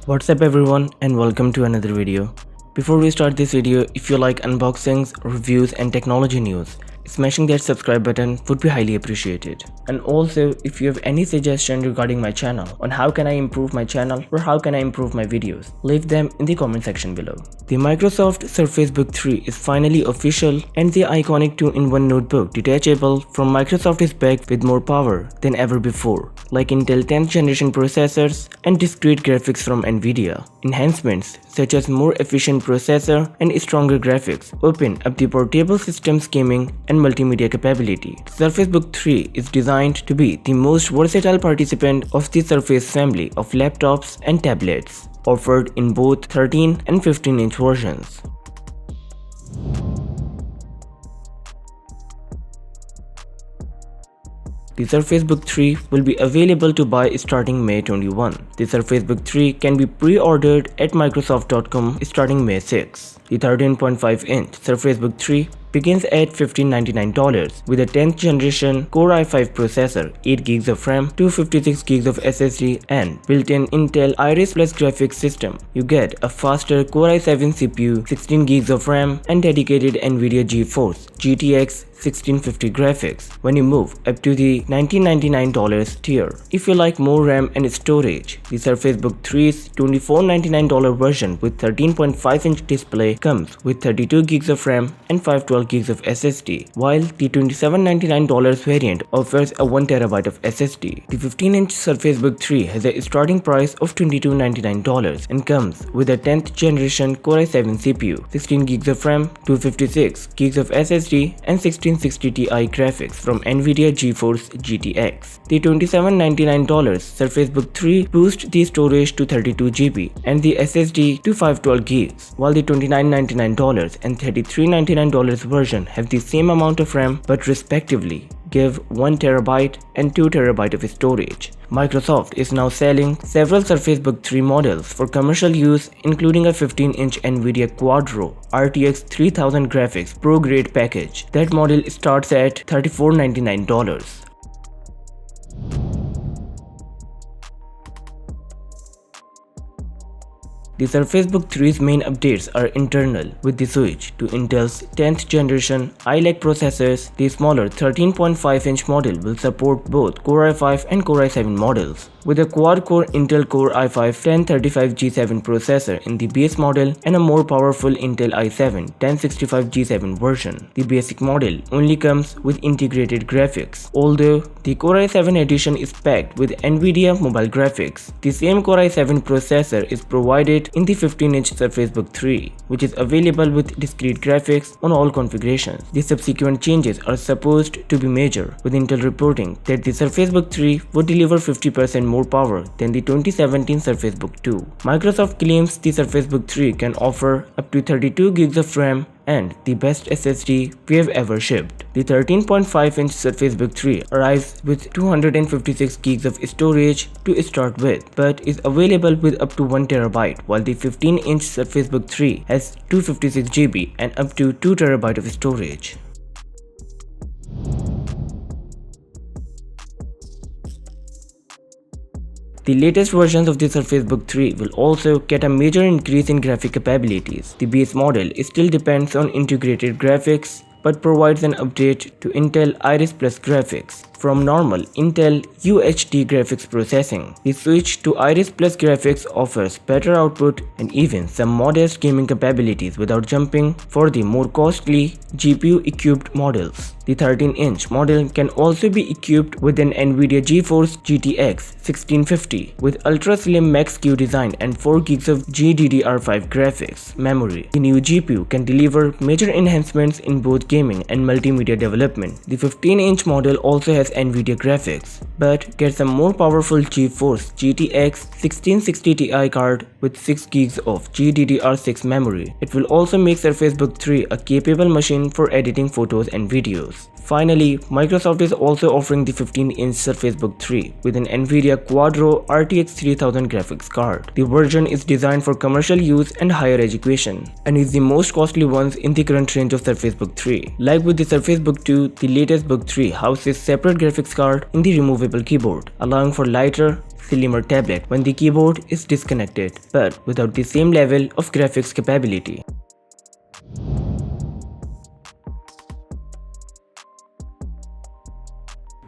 What's up everyone and welcome to another video. Before we start this video, if you like unboxings, reviews and technology news, smashing that subscribe button would be highly appreciated. And also, if you have any suggestion regarding my channel on how can I improve my channel or how can I improve my videos, leave them in the comment section below. The Microsoft Surface Book 3 is finally official and the iconic 2-in-1 notebook detachable from Microsoft is back with more power than ever before, like Intel 10th generation processors and discrete graphics from Nvidia. Enhancements such as more efficient processor and stronger graphics open up the portable systems gaming and multimedia capability. Surface Book 3 is designed to be the most versatile participant of the Surface family of laptops and tablets, offered in both 13 and 15-inch versions. The Surface Book 3 will be available to buy starting May 21. The Surface Book 3 can be pre-ordered at Microsoft.com starting May 6. The 13.5-inch Surface Book 3 begins at $1,599 with a 10th generation Core i5 processor, 8GB of RAM, 256GB of SSD and built-in Intel Iris Plus graphics system. You get a faster Core i7 CPU, 16GB of RAM and dedicated Nvidia GeForce GTX 1650 graphics when you move up to the $1,999 tier. If you like more RAM and storage, the Surface Book 3's $2,499 version with 13.5-inch display comes with 32GB of RAM and 512GB of SSD, while the $2,799 variant offers a 1TB of SSD. The 15-inch Surface Book 3 has a starting price of $2,299 and comes with a 10th generation Core i7 CPU, 16GB of RAM, 256GB of SSD and 1660 Ti graphics from Nvidia GeForce GTX. The $2,799 Surface Book 3 boosts the storage to 32GB and the SSD to 512GB, while the $2,999 and $3,399 version have the same amount of RAM but respectively give 1TB and 2TB of storage. Microsoft is now selling several Surface Book 3 models for commercial use, including a 15-inch Nvidia Quadro RTX 3000 graphics Pro Grade package. That model starts at $3,499. The Surface Book 3's main updates are internal, with the switch to Intel's 10th generation iLake processors. The smaller 13.5-inch model will support both Core i5 and Core i7 models, with a quad-core Intel Core i5 1035G7 processor in the base model and a more powerful Intel i7 1065G7 version. The basic model only comes with integrated graphics, although the Core i7 edition is packed with Nvidia mobile graphics. The same Core i7 processor is provided in the 15-inch Surface Book 3, which is available with discrete graphics on all configurations. The subsequent changes are supposed to be major, with Intel reporting that the Surface Book 3 would deliver 50% more power than the 2017 Surface Book 2. Microsoft claims the Surface Book 3 can offer up to 32GB of RAM and the best SSD we have ever shipped. The 13.5-inch Surface Book 3 arrives with 256GB of storage to start with, but is available with up to 1TB, while the 15-inch Surface Book 3 has 256GB and up to 2TB of storage. The latest versions of the Surface Book 3 will also get a major increase in graphic capabilities. The base model still depends on integrated graphics but provides an update to Intel Iris Plus graphics from normal Intel UHD graphics processing. The switch to Iris Plus graphics offers better output and even some modest gaming capabilities without jumping for the more costly GPU-equipped models. The 13-inch model can also be equipped with an Nvidia GeForce GTX 1650 with ultra-slim Max-Q design and 4GB of GDDR5 graphics memory. The new GPU can deliver major enhancements in both gaming and multimedia development. The 15-inch model also has Nvidia graphics, but gets a more powerful GeForce GTX 1660 Ti card with 6GB of GDDR6 memory. It will also make Surface Book 3 a capable machine for editing photos and videos. Finally, Microsoft is also offering the 15-inch Surface Book 3 with an Nvidia Quadro RTX 3000 graphics card. The version is designed for commercial use and higher education, and is the most costly one in the current range of Surface Book 3. Like with the Surface Book 2, the latest Book 3 houses separate graphics card in the removable keyboard, allowing for lighter, slimmer tablet when the keyboard is disconnected, but without the same level of graphics capability.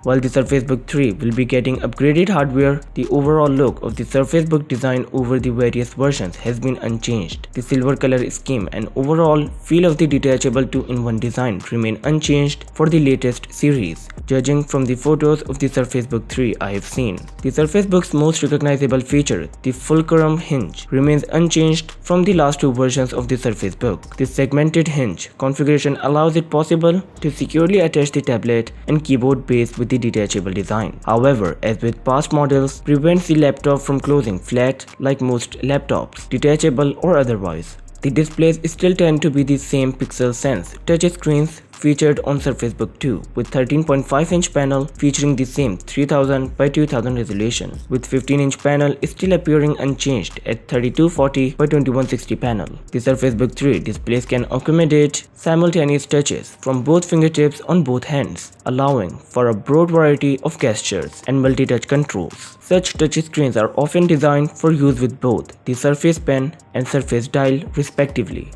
While the Surface Book 3 will be getting upgraded hardware, the overall look of the Surface Book design over the various versions has been unchanged. The silver color scheme and overall feel of the detachable 2-in-1 design remain unchanged for the latest series, judging from the photos of the Surface Book 3 I have seen. The Surface Book's most recognizable feature, the fulcrum hinge, remains unchanged from the last two versions of the Surface Book. This segmented hinge configuration allows it possible to securely attach the tablet and keyboard base with the detachable design. However, as with past models, prevents the laptop from closing flat like most laptops, detachable or otherwise. The displays still tend to be the same Pixel Sense touchscreens featured on Surface Book 2, with 13.5-inch panel featuring the same 3000 by 2000 resolution, with 15-inch panel still appearing unchanged at 3240 by 2160 panel. The Surface Book 3 displays can accommodate simultaneous touches from both fingertips on both hands, allowing for a broad variety of gestures and multi-touch controls. Such touchscreens are often designed for use with both the Surface Pen and Surface Dial respectively.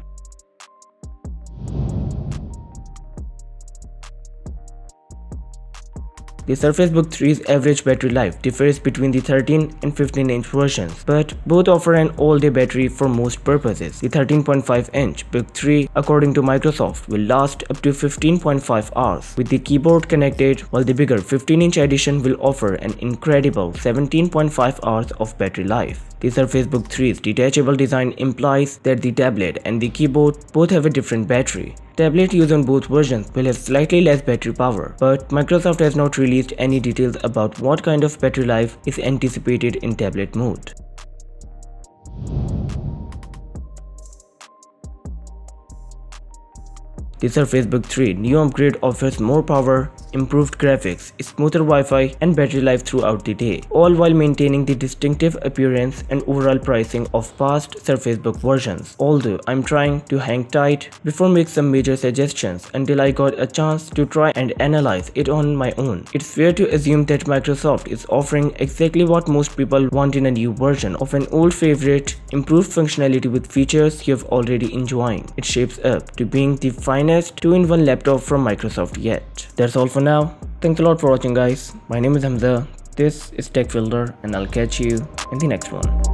The Surface Book 3's average battery life differs between the 13 and 15-inch versions, but both offer an all-day battery for most purposes. The 13.5-inch Book 3, according to Microsoft, will last up to 15.5 hours with the keyboard connected, while the bigger 15-inch edition will offer an incredible 17.5 hours of battery life. The Surface Book 3's detachable design implies that the tablet and the keyboard both have a different battery. Tablet used on both versions will have slightly less battery power, but Microsoft has not released any details about what kind of battery life is anticipated in tablet mode. The Surface Book 3 new upgrade offers more power, improved graphics, smoother Wi-Fi and battery life throughout the day, all while maintaining the distinctive appearance and overall pricing of past Surface Book versions. Although I'm trying to hang tight before making some major suggestions until I got a chance to try and analyze it on my own. It's fair to assume that Microsoft is offering exactly what most people want in a new version of an old favorite, improved functionality with features you have already enjoying. It shapes up to being the finest 2-in-1 laptop from Microsoft yet. That's all for now. Thanks a lot for watching, guys. My name is Hamza. This is TechFilter and I'll catch you in the next one.